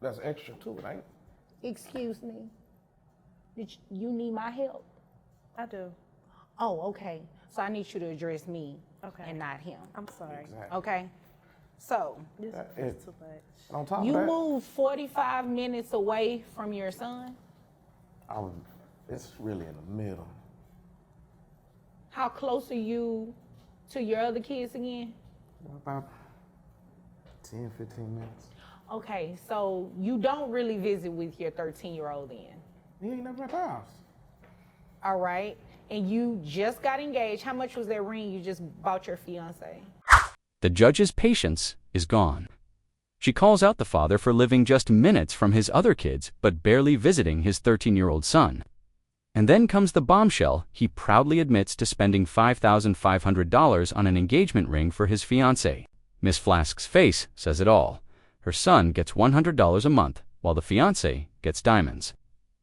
That's extra too, ain't it? Excuse me. Did you need my help? I do. Oh, okay. So I need you to address me and not him. I'm sorry. Exactly. Okay? So, This is too much. And on top you of that, moved 45 minutes away from your son? it's really in the middle. How close are you to your other kids again? About 10, 15 minutes. Okay, so you don't really visit with your 13-year-old then? He ain't never at the house. All right. And you just got engaged. How much was that ring you just bought your fiance? The judge's patience is gone. She calls out the father for living just minutes from his other kids but barely visiting his 13-year-old son. And then comes the bombshell. He proudly admits to spending $5,500 on an engagement ring for his fiancée. Miss Flask's face says it all. Her son gets $100 a month, while the fiancé gets diamonds.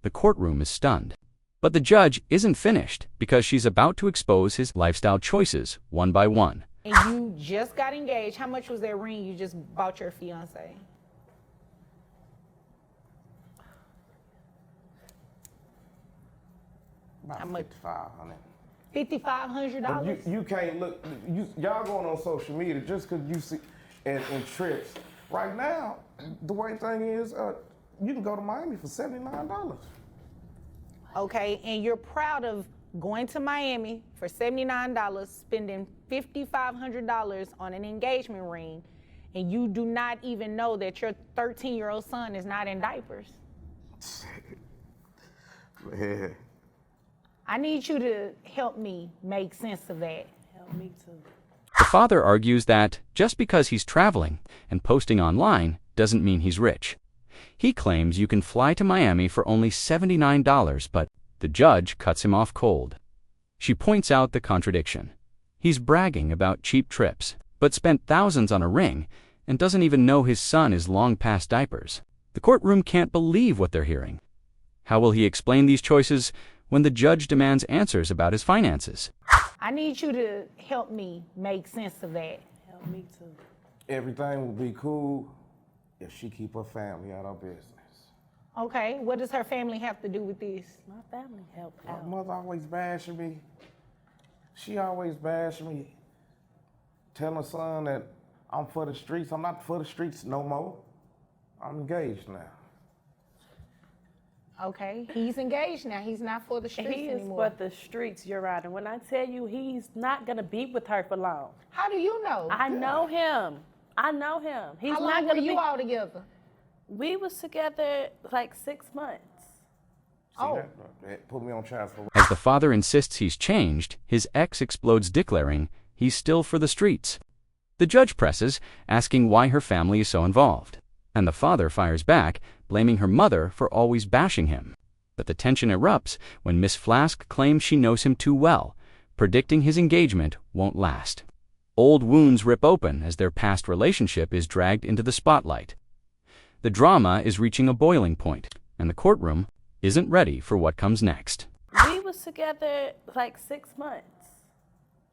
The courtroom is stunned. But the judge isn't finished because she's about to expose his lifestyle choices one by one. And you just got engaged. How much was that ring you just bought your fiancé? About How much? $5,500. $5,500? You can't look. Y'all going on social media just because you see and trips. Right now, the way thing is, you can go to Miami for $79. Okay, and you're proud of going to Miami for $79, spending $5,500 on an engagement ring, and you do not even know that your 13-year-old son is not in diapers. Man. I need you to help me make sense of that. Help me too. The father argues that just because he's traveling and posting online doesn't mean he's rich. He claims you can fly to Miami for only $79, but the judge cuts him off cold. She points out the contradiction. He's bragging about cheap trips, but spent thousands on a ring and doesn't even know his son is long past diapers. The courtroom can't believe what they're hearing. How will he explain these choices when the judge demands answers about his finances? I need you to help me make sense of that. Help me too. Everything will be cool if she keep her family out of business. Okay, what does her family have to do with this? My family helped My out. mother always bashing me. She always bashing me. Telling her son that I'm for the streets. I'm not for the streets no more. I'm engaged now. Okay, he's engaged now. He's not for the streets He is anymore. for the streets, Your Honor. When I tell you he's not going to be with her for long. How do you know? I know him. I know him. He's How not long going were to you be. all together? We was together like 6 months. See that put me on trial for. As the father insists he's changed, his ex explodes, declaring he's still for the streets. The judge presses, asking why her family is so involved. And the father fires back, blaming her mother for always bashing him. But the tension erupts when Miss Flask claims she knows him too well, predicting his engagement won't last. Old wounds rip open as their past relationship is dragged into the spotlight. The drama is reaching a boiling point, and the courtroom isn't ready for what comes next. We was together like 6 months.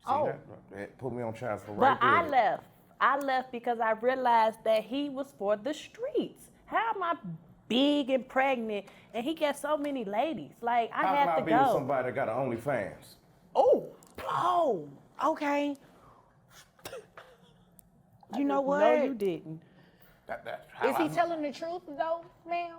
See that put me on trial for But right there. I left. I left because I realized that he was for the streets. How am I big and pregnant and he got so many ladies? Like, I How had can to I be go. with somebody that got an OnlyFans? Oh, okay. You know what? No, you didn't. Is he telling the truth though, ma'am?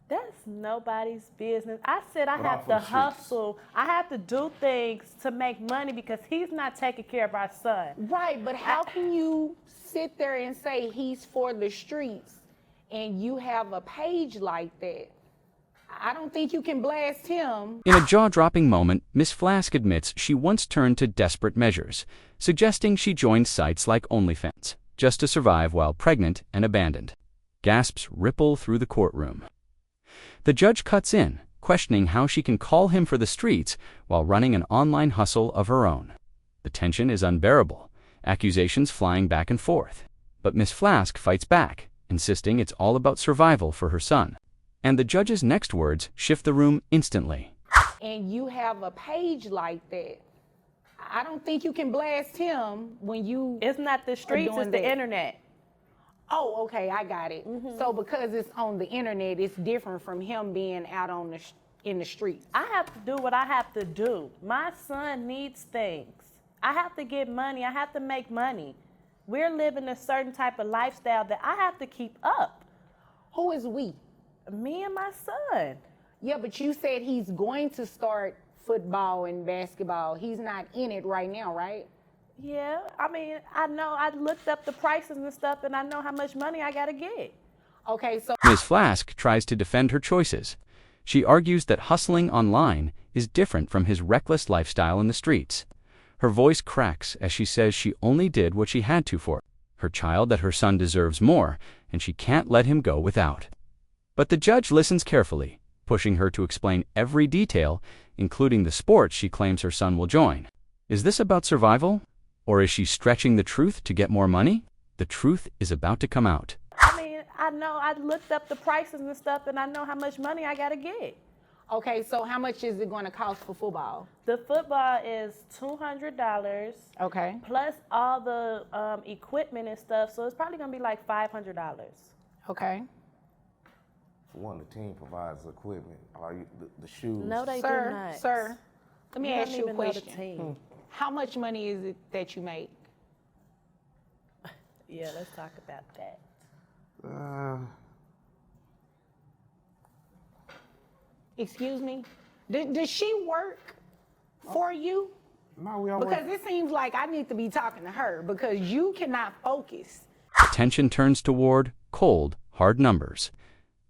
That's nobody's business. I said I But have off to of the streets. hustle. I have to do things to make money because he's not taking care of our son. Right, but how can you sit there and say he's for the streets and you have a page like that? I don't think you can blast him. In a jaw-dropping moment, Miss Flask admits she once turned to desperate measures, suggesting she joined sites like OnlyFans, just to survive while pregnant and abandoned. Gasps ripple through the courtroom. The judge cuts in, questioning how she can call him for the streets while running an online hustle of her own. The tension is unbearable, accusations flying back and forth. But Miss Flask fights back, insisting it's all about survival for her son. And the judge's next words shift the room instantly. And you have a page like that. I don't think you can blast him when you It's not the streets, doing it's the that. internet. Oh, okay, I got it. So because it's on the internet, it's different from him being out on in the streets. I have to do what I have to do. My son needs things. I have to get money. I have to make money. We're living a certain type of lifestyle that I have to keep up. Who is we? Me and my son. Yeah, but you said he's going to start football and basketball. He's not in it right now, right? Yeah, I mean, I know I looked up the prices and stuff, and I know how much money I gotta get. Okay, so Ms. Flask tries to defend her choices. She argues that hustling online is different from his reckless lifestyle in the streets. Her voice cracks as she says she only did what she had to for her child, that her son deserves more, and she can't let him go without. But the judge listens carefully, pushing her to explain every detail, including the sports she claims her son will join. Is this about survival? Or is she stretching the truth to get more money? The truth is about to come out. I mean, I know I looked up the prices and stuff, and I know how much money I gotta get. okay, so how much is it going to cost for football? The football is $200 Okay. plus all the equipment and stuff, so it's probably gonna be like $500. Okay. For one, the team provides the equipment, all the shoes. No, they do Sir, not. sir, let me You ask don't you a even know the question. team. How much money is it that you make? Yeah, let's talk about that. Excuse me? Does she work for you? No, we all Because it seems like I need to be talking to her because you cannot focus. Attention turns toward cold, hard numbers.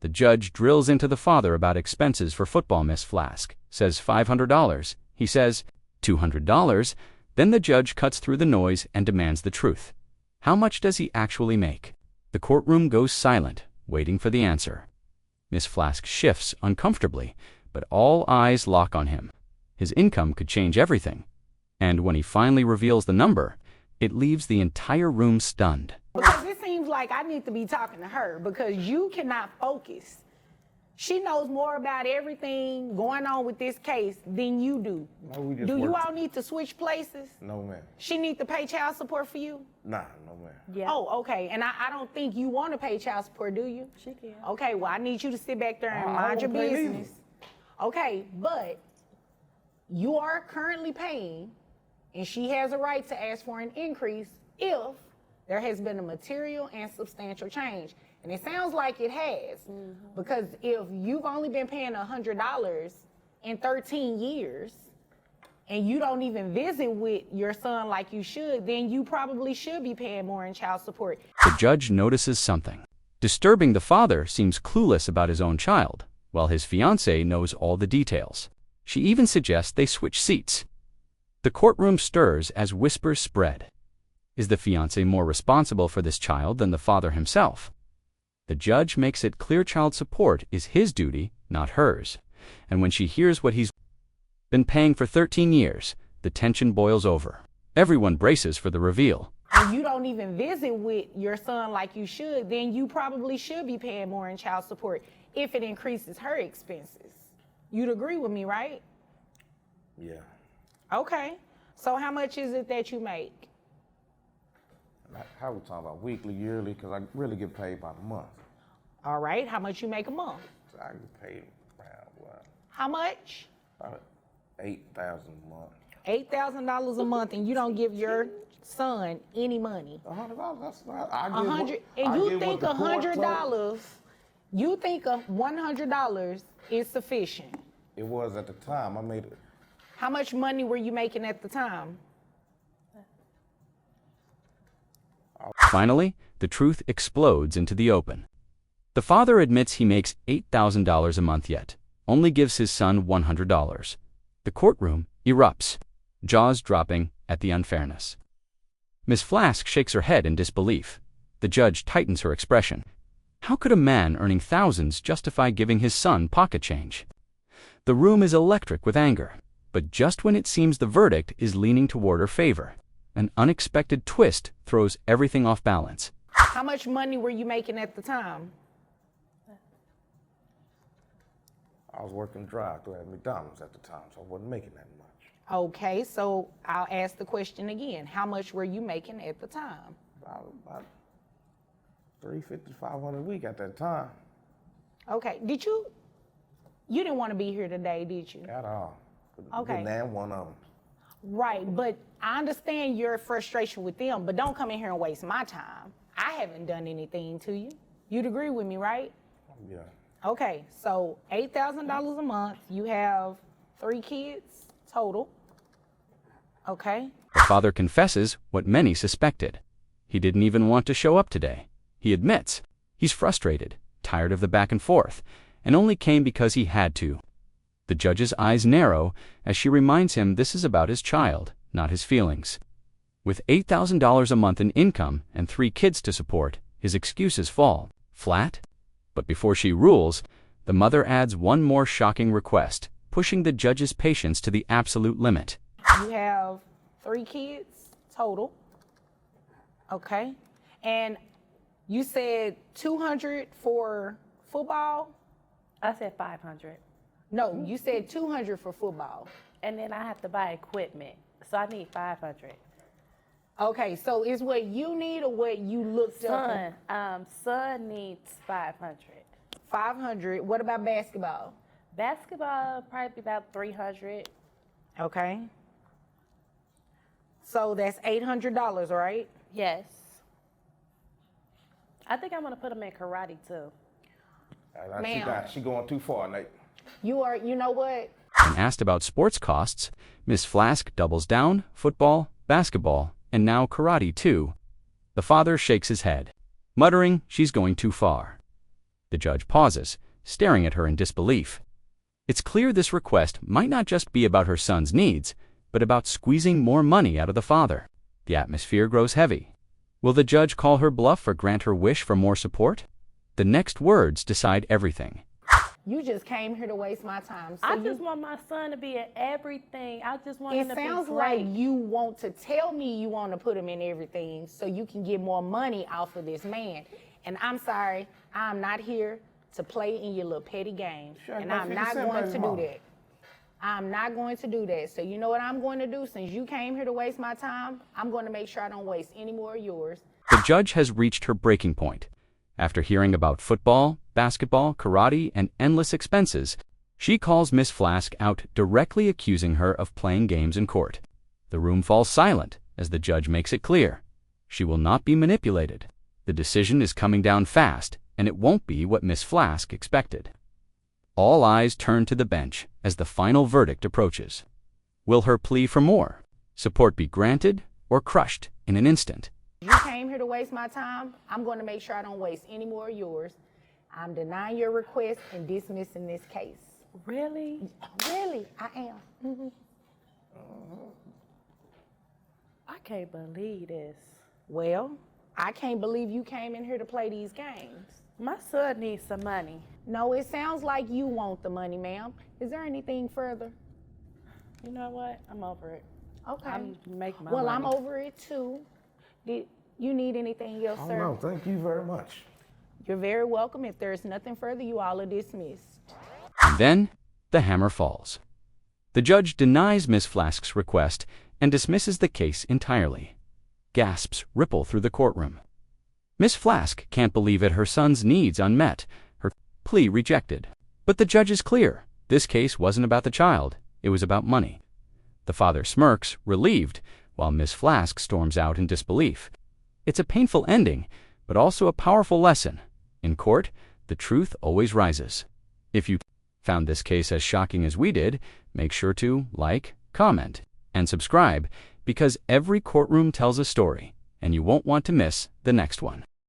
The judge drills into the father about expenses for football. Miss Flask says $500. He says $200. Then the judge cuts through the noise and demands the truth. How much does he actually make? The courtroom goes silent, waiting for the answer. Miss Flask shifts uncomfortably, but all eyes lock on him. His income could change everything. And when he finally reveals the number, it leaves the entire room stunned. Because it seems like I need to be talking to her because you cannot focus. She knows more about everything going on with this case than you do. No, we just Do you work all need to switch places? No, man. She need to pay child support for you? Nah, no, man. Yeah. Oh, okay. And I don't think you want to pay child support, do you? She can. Okay, well, I need you to sit back there and I mind your won't pay business. Okay, but you are currently paying, and she has a right to ask for an increase if there has been a material and substantial change. And it sounds like it has, because if you've only been paying $100 in 13 years, and you don't even visit with your son like you should, then you probably should be paying more in child support. The judge notices something. Disturbing, the father seems clueless about his own child, while his fiancée knows all the details. She even suggests they switch seats. The courtroom stirs as whispers spread. Is the fiancé more responsible for this child than the father himself? The judge makes it clear child support is his duty, not hers. And when she hears what he's been paying for 13 years, the tension boils over. Everyone braces for the reveal. And you don't even visit with your son like you should, then you probably should be paying more in child support if it increases her expenses. You'd agree with me, right? Yeah. Okay. So how much is it that you make? How we talking about weekly, yearly? Because I really get paid by the month. All right. How much you make a month? So I get paid around what? How much? About $8,000 a month. $8,000 a month, and you don't give your son any money. $100. That's not. I give $100, what- and I you give think what the court told- $100? You think $100 is sufficient? It was at the time. I made it. How much money were you making at the time? Finally, the truth explodes into the open. The father admits he makes $8,000 a month yet only gives his son $100. The courtroom erupts, jaws dropping at the unfairness. Miss Flask shakes her head in disbelief. The judge tightens her expression. How could a man earning thousands justify giving his son pocket change? The room is electric with anger, but just when it seems the verdict is leaning toward her favor, an unexpected twist throws everything off balance. How much money were you making at the time? I was working drive-through at McDonald's at the time, so I wasn't making that much. Okay, so I'll ask the question again. How much were you making at the time? About $350, $500 a week at that time. Okay, you didn't want to be here today, did you? At all. Okay. Didn't have one of them. Right, but I understand your frustration with them, but don't come in here and waste my time. I haven't done anything to you. You'd agree with me, right? Yeah. Okay, so $8,000 a month. You have 3 kids total. Okay. The father confesses what many suspected. He didn't even want to show up today. He admits he's frustrated, tired of the back and forth, and only came because he had to. The judge's eyes narrow as she reminds him this is about his child, not his feelings. With $8,000 a month in income and 3 kids to support, his excuses fall flat. But before she rules, the mother adds one more shocking request, pushing the judge's patience to the absolute limit. You have 3 kids total. Okay. And you said 200 for football? I said 500. No, you said 200 for football. And then I have to buy equipment. So I need 500. Okay, so is what you need or what you looked up? Son needs 500. 500. What about basketball? Basketball probably about 300. Okay. So that's $800, right? Yes. I think I'm gonna put him in karate too. Ma'am. She going too far, Nate. You know what? When asked about sports costs, Miss Flask doubles down, football, basketball, and now karate too. The father shakes his head, muttering she's going too far. The judge pauses, staring at her in disbelief. It's clear this request might not just be about her son's needs, but about squeezing more money out of the father. The atmosphere grows heavy. Will the judge call her bluff or grant her wish for more support? The next words decide everything. You just came here to waste my time. So I just want my son to be in everything. I just want him to be It sounds great. like you want to tell me you want to put him in everything so you can get more money off of this man. And I'm sorry, I'm not here to play in your little petty games. Sure, And but I'm not 57 going is to more. do that. I'm not going to do that. So you know what I'm going to do? Since you came here to waste my time, I'm going to make sure I don't waste any more of yours. The judge has reached her breaking point. After hearing about football, basketball, karate, and endless expenses, she calls Miss Flask out, directly accusing her of playing games in court. The room falls silent as the judge makes it clear. She will not be manipulated. The decision is coming down fast, and it won't be what Miss Flask expected. All eyes turn to the bench as the final verdict approaches. Will her plea for more support be granted or crushed in an instant? You came here to waste my time. I'm going to make sure I don't waste any more of yours. I'm denying your request and dismissing this case. Really? Really, I am. Mhm. I can't believe this. Well, I can't believe you came in here to play these games. My son needs some money. No, it sounds like you want the money, ma'am. Is there anything further? You know what? I'm over it. Okay. I'm making my Well, money. I'm over it too. Did you need anything else, Oh, sir? no, thank you very much. You're very welcome. If there's nothing further, you all are dismissed. And then the hammer falls. The judge denies Miss Flask's request and dismisses the case entirely. Gasps ripple through the courtroom. Miss Flask can't believe it, her son's needs unmet, her plea rejected. But the judge is clear. This case wasn't about the child. It was about money. The father smirks, relieved, while Miss Flask storms out in disbelief. It's a painful ending, but also a powerful lesson. In court, the truth always rises. If you found this case as shocking as we did, make sure to like, comment, and subscribe, because every courtroom tells a story, and you won't want to miss the next one.